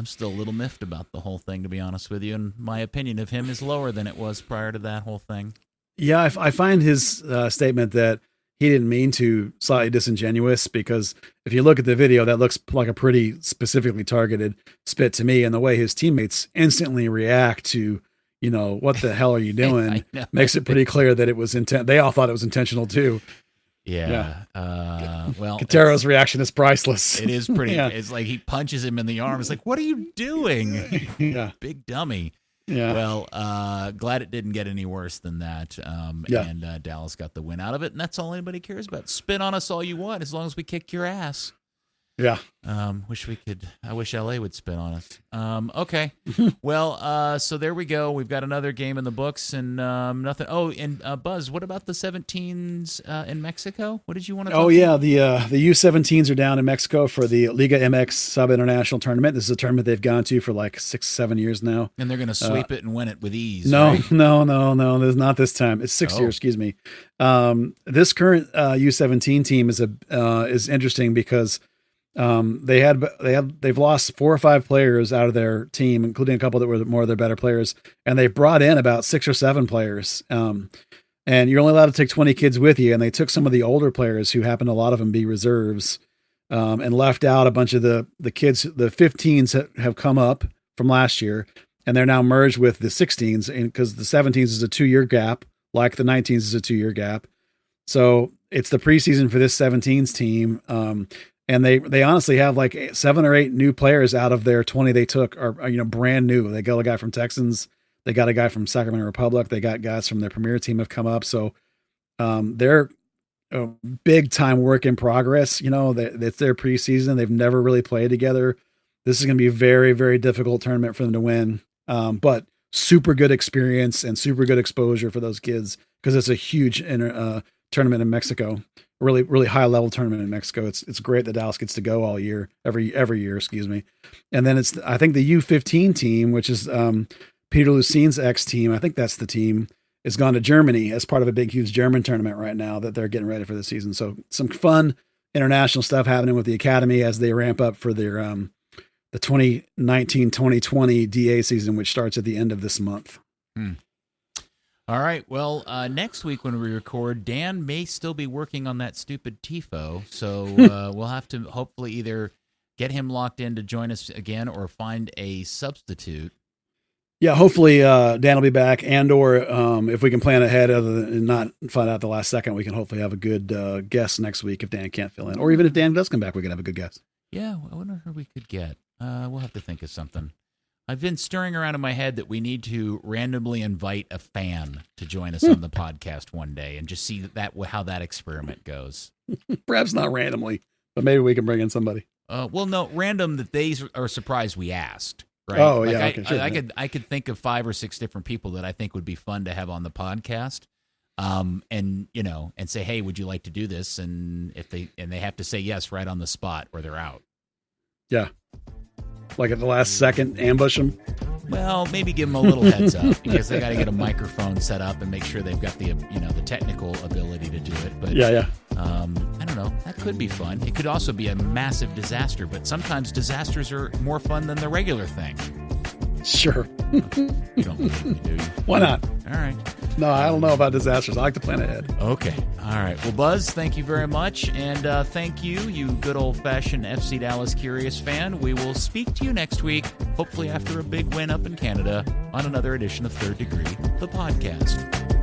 [SPEAKER 1] still a little miffed about the whole thing, to be honest with you. And my opinion of him is lower than it was prior to that whole thing.
[SPEAKER 2] Yeah, I find his statement that he didn't mean to slightly disingenuous, because if you look at the video, that looks like a pretty specifically targeted spit to me. And the way his teammates instantly react to, what the hell are you doing, makes it pretty clear that it was intent. They all thought it was intentional too.
[SPEAKER 1] Yeah. Well,
[SPEAKER 2] Katero's reaction is priceless.
[SPEAKER 1] It is pretty. It's like he punches him in the arm. It's like, what are you doing?
[SPEAKER 2] Yeah.
[SPEAKER 1] Big dummy.
[SPEAKER 2] Yeah.
[SPEAKER 1] Well, glad it didn't get any worse than that. And Dallas got the win out of it, and that's all anybody cares about. Spin on us all you want, as long as we kick your ass.
[SPEAKER 2] Yeah.
[SPEAKER 1] I wish LA would spin on us. Okay. Well, so there we go. We've got another game in the books, and nothing. Oh, and Buzz, what about the 17s in Mexico? What did you want to talk about?
[SPEAKER 2] The U17s are down in Mexico for the Liga MX Sub International Tournament. This is a tournament they've gone to for like 6-7 years now.
[SPEAKER 1] And they're going to sweep it and win it with ease.
[SPEAKER 2] No,
[SPEAKER 1] right?
[SPEAKER 2] no. There's not this time. It's 6 years, excuse me. This current U17 team is interesting because they've lost 4 or 5 players out of their team, including a couple that were more of their better players, and they brought in about 6 or 7 players. And you're only allowed to take 20 kids with you, and they took some of the older players who happened, a lot of them be reserves, and left out a bunch of the kids. The 15s have come up from last year, and they're now merged with the 16s, and because the 17s is a 2-year gap, like the 19s is a 2-year gap. So it's the preseason for this 17s team. And they honestly have like 7 or 8 new players out of their 20 they took are brand new. They got a guy from Texans. They got a guy from Sacramento Republic. They got guys from their premier team have come up. So they're a big time work in progress. It's their preseason. They've never really played together. This is going to be a very, very difficult tournament for them to win. But super good experience and super good exposure for those kids, because it's a huge tournament in Mexico. Really, really high level tournament in Mexico. It's great that Dallas gets to go all year, every year, excuse me. And then I think the U15 team, which is Peter Lucine's ex team, I think that's the team, has gone to Germany as part of a big, huge German tournament right now that they're getting ready for the season. So some fun international stuff happening with the academy as they ramp up for their the 2019-2020 DA season, which starts at the end of this month.
[SPEAKER 1] All right. Well, next week when we record, Dan may still be working on that stupid TIFO, so we'll have to hopefully either get him locked in to join us again or find a substitute.
[SPEAKER 2] Yeah, hopefully Dan will be back, or if we can plan ahead other than not find out the last second, we can hopefully have a good guest next week if Dan can't fill in. Or even if Dan does come back, we can have a good guest.
[SPEAKER 1] Yeah, I wonder who we could get. We'll have to think of something. I've been stirring around in my head that we need to randomly invite a fan to join us on the podcast one day and just see how that experiment goes.
[SPEAKER 2] Perhaps not randomly, but maybe we can bring in somebody.
[SPEAKER 1] Well, no, random that they are surprised we asked. Right?
[SPEAKER 2] Oh, yeah. Okay, sure,
[SPEAKER 1] I could think of 5 or 6 different people that I think would be fun to have on the podcast. And say, hey, would you like to do this? And they have to say yes right on the spot or they're out.
[SPEAKER 2] Yeah. Like at the last second, ambush them?
[SPEAKER 1] Well, maybe give them a little heads up because they got to get a microphone set up and make sure they've got the technical ability to do it. But
[SPEAKER 2] yeah.
[SPEAKER 1] I don't don't know. That could be fun. It could also be a massive disaster, but sometimes disasters are more fun than the regular thing.
[SPEAKER 2] Sure.
[SPEAKER 1] You don't believe me, do you?
[SPEAKER 2] Why not?
[SPEAKER 1] All right.
[SPEAKER 2] No, I don't know about disasters. I like to plan ahead.
[SPEAKER 1] Okay. All right. Well, Buzz, thank you very much. And thank you, you good old-fashioned FC Dallas Curious fan. We will speak to you next week, hopefully after a big win up in Canada, on another edition of Third Degree, the podcast.